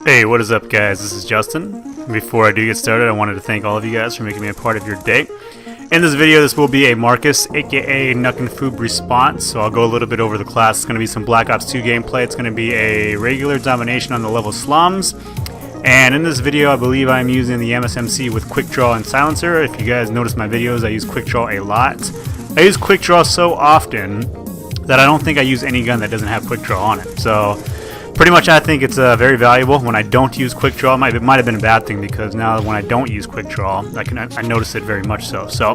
Hey, what is up, guys? This is Justin. Before I do get started, I wanted to thank all of you guys for making me a part of your day. In this video, this will be a Marcus, aka Nuck and Foob response, so I'll go a little bit over the class. It's going to be some Black Ops 2 gameplay. It's going to be a regular Domination on the level Slums. And in this video, I believe I'm using the MSMC with Quick Draw and Silencer. If you guys notice my videos, I use Quick Draw a lot. I use Quick Draw so often that I don't think I use any gun that doesn't have Quick Draw on it. So pretty much I think it's very valuable. When I don't use Quick Draw, it might have been a bad thing, because now when I don't use Quick Draw, I notice it very much so. So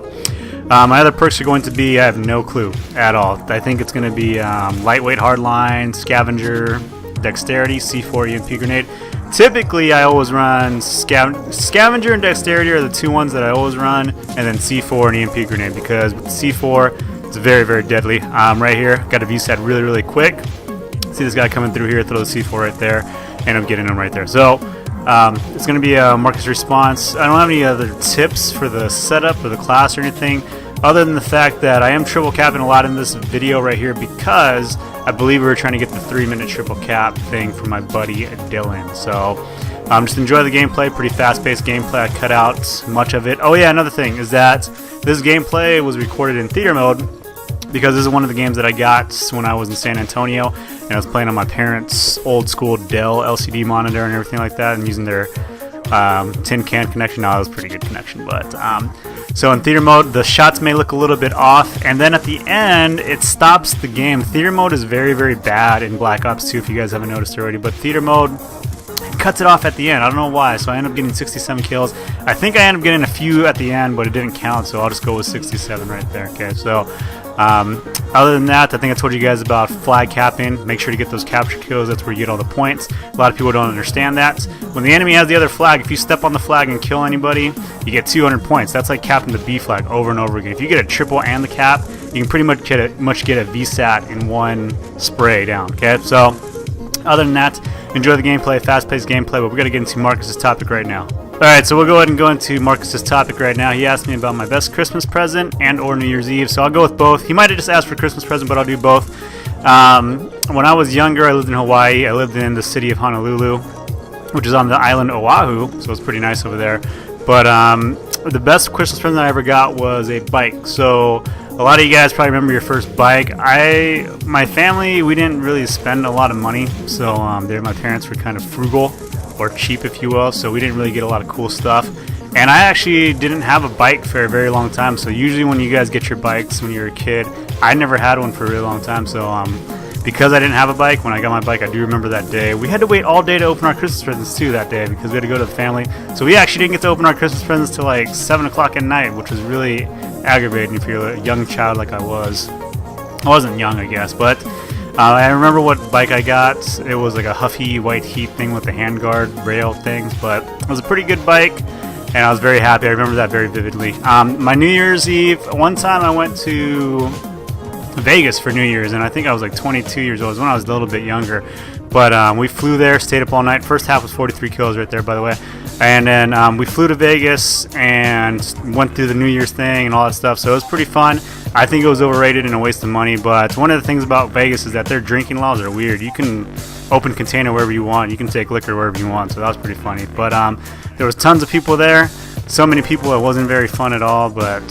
my other perks are going to be, I have no clue at all. I think it's going to be lightweight hardline, scavenger, dexterity, C4, EMP grenade. Typically I always run scavenger and dexterity are the two ones that I always run, and then C4 and EMP grenade, because with C4 it's very, very deadly. Right here, got a VSAT really quick. See this guy coming through here, throw the C4 right there, and I'm getting him right there. So it's going to be a Marcus response. I don't have any other tips for the setup or the class or anything, other than the fact that I am triple capping a lot in this video right here, because I believe we were trying to get the 3-minute triple cap thing from my buddy Dylan. So just enjoy the gameplay. Pretty fast-paced gameplay. I cut out much of it. Oh yeah, another thing is that this gameplay was recorded in theater mode, because this is one of the games that I got when I was in San Antonio, and I was playing on my parents' old school Dell LCD monitor and everything like that, and using their tin can connection. Now, it was a pretty good connection, but so in theater mode, the shots may look a little bit off, and then at the end, it stops the game. Theater mode is very, very bad in Black Ops 2, if you guys haven't noticed already, but theater mode cuts it off at the end. I don't know why, so I end up getting 67 kills. I think I end up getting a few at the end, but it didn't count, so I'll just go with 67 right there. Okay, so other than that, I think I told you guys about flag capping. Make sure to get those capture kills. That's where you get all the points. A lot of people don't understand that. When the enemy has the other flag, if you step on the flag and kill anybody, you get 200 points. That's like capping the B flag over and over again. If you get a triple and the cap, you can pretty much get a VSAT in one spray down. Okay, so other than that, enjoy the gameplay, fast-paced gameplay, but we're going to get into Marcus's topic right now. Alright, so we'll go ahead and go into Marcus's topic right now. He asked me about my best Christmas present and or New Year's Eve, so I'll go with both. He might have just asked for Christmas present, but I'll do both. When I was younger, I lived in Hawaii. I lived in the city of Honolulu, which is on the island Oahu, so it's pretty nice over there. But the best Christmas present I ever got was a bike. So a lot of you guys probably remember your first bike. My family, we didn't really spend a lot of money, so my parents were kind of frugal, or cheap if you will, so we didn't really get a lot of cool stuff. And I actually didn't have a bike for a very long time, so usually when you guys get your bikes when you're a kid, I never had one for a really long time. So because I didn't have a bike, when I got my bike, I do remember that day. We had to wait all day to open our Christmas presents too that day, because we had to go to the family. So we actually didn't get to open our Christmas presents till like 7 o'clock at night, which was really aggravating if you're a young child like I was. I wasn't young, I guess, but I remember what bike I got. It was like a Huffy white heat thing with the handguard rail things, but it was a pretty good bike, and I was very happy. I remember that very vividly. My New Year's Eve, one time I went to Vegas for New Year's, and I think I was like 22 years old. It was when I was a little bit younger, but we flew there, stayed up all night. First half was 43 kills right there, by the way. And then we flew to Vegas and went through the New Year's thing and all that stuff, so it was pretty fun. I think it was overrated and a waste of money, but one of the things about Vegas is that their drinking laws are weird. You can open container wherever you want. You can take liquor wherever you want, so that was pretty funny. But there was tons of people there. So many people, it wasn't very fun at all, but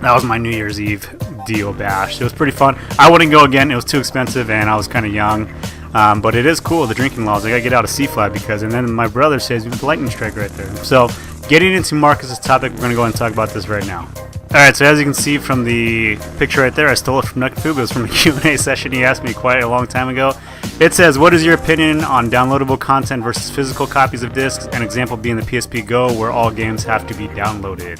that was my New Year's Eve deal bash. It was pretty fun. I wouldn't go again. It was too expensive, and I was kind of young. But it is cool, the drinking laws. I gotta get out of C-Flag and then my brother says we have the lightning strike right there. So getting into Marcus's topic, we're gonna go ahead and talk about this right now. Alright, so as you can see from the picture right there, I stole it from Nuck and Foob. It was from a Q&A session he asked me quite a long time ago. It says, what is your opinion on downloadable content versus physical copies of discs? An example being the PSP Go, where all games have to be downloaded.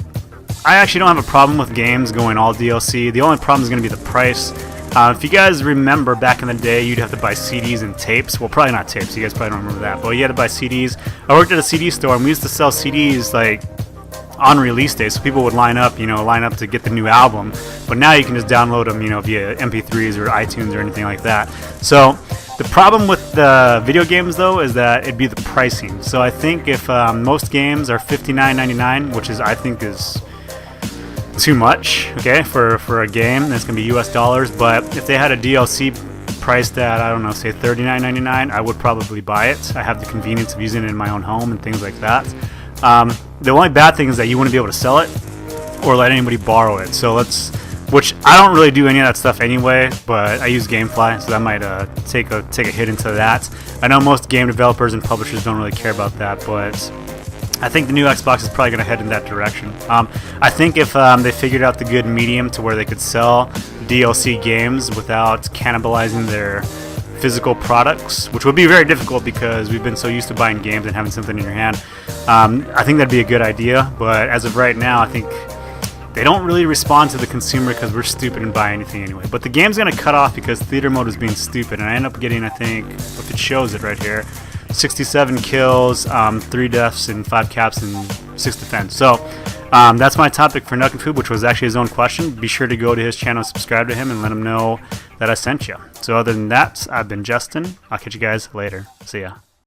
I actually don't have a problem with games going all DLC. The only problem is going to be the price. If you guys remember back in the day, you'd have to buy CDs and tapes. Well, probably not tapes. You guys probably don't remember that. But you had to buy CDs. I worked at a CD store, and we used to sell CDs like on release day, so people would line up to get the new album. But now you can just download them, via MP3s or iTunes or anything like that. So the problem with the video games, though, is that it'd be the pricing. So I think if most games are $59.99, which I think is too much, okay, for a game that's gonna be US dollars. But if they had a DLC priced at, I don't know, say $39.99, I would probably buy it. I have the convenience of using it in my own home and things like that. The only bad thing is that you wouldn't be able to sell it or let anybody borrow it. So which I don't really do any of that stuff anyway, but I use GameFly, so that might take a hit into that. I know most game developers and publishers don't really care about that, but I think the new Xbox is probably going to head in that direction. I think if they figured out the good medium to where they could sell DLC games without cannibalizing their physical products, which would be very difficult because we've been so used to buying games and having something in your hand, I think that'd be a good idea. But as of right now, I think they don't really respond to the consumer because we're stupid and buy anything anyway. But the game's going to cut off because theater mode is being stupid, and I end up getting, I think, if it shows it right here, 67 kills, 3 deaths, and 5 caps, and 6 defense. So that's my topic for Nuck and Foob, which was actually his own question. Be sure to go to his channel, subscribe to him, and let him know that I sent you. So other than that, I've been Justin. I'll catch you guys later. See ya.